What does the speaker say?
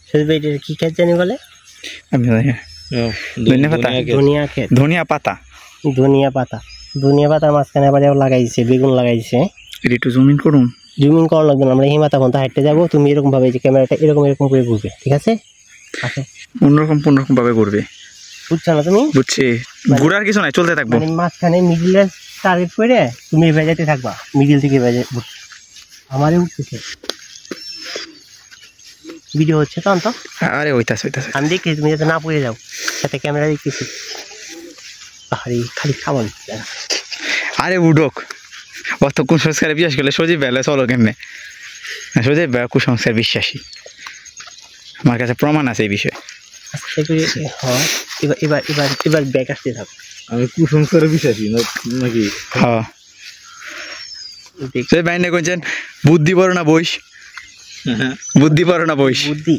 সজীব ভাই এটা কি ক্ষেত জানি বলে? আমি ধনিয়া পাতা। ধনিয়া ক্ষেত, ধনিয়া পাতা, ধনিয়া পাতা। ধনিয়া পাতার মাঝখানে আবার লাগাইছে বেগুন লাগাইছে। এটা একটু জুম ইন করুন। জুম ইন করা লাগবে না, আমরা হিমাতা পর্যন্ত হাঁটতে যাবো। তুমি এরকম ভাবে যে ক্যামেরাটা এরকম এরকম করে ঘুরবে, ঠিক আছে? আচ্ছা, অন্যরকম ভাবে ঘুরবে, বুঝছো না তুমি? বুঝছি। ঘুরার কিছু নাই, চলতে থাকবো। মানে মাঝখানে মিডিলের টার্গেট করে তুমি ভেজাতে থাকবা, মিডিল থেকে ভেজে আমারে উঠতেছে ভিডিও হচ্ছে তো অন্ত। আরে হইতাছে আমি দেখি তুমি যাতে না পড়ে যাও, সাথে ক্যামেরা দেখতেছি। আরে খালি খাবো না। আরে উডক অত কুসংস্কারে বিশ্বাস করলে সজীব বেলা চলো কেমনে? সজীব বেলা কুসংস্কার বিশ্বাসী, আমার কাছে প্রমাণ আছে এই বিষয়ে। এবার এবার এবার ব্যাগ আসতে থাকো। আমি কুসংস্কারে বিশ্বাসী নাকি? হ্যাঁ, সেই বাইনে কইছেন বুদ্ধি বড় না বইস, বুদ্ধি বড় না বইস। বুদ্ধি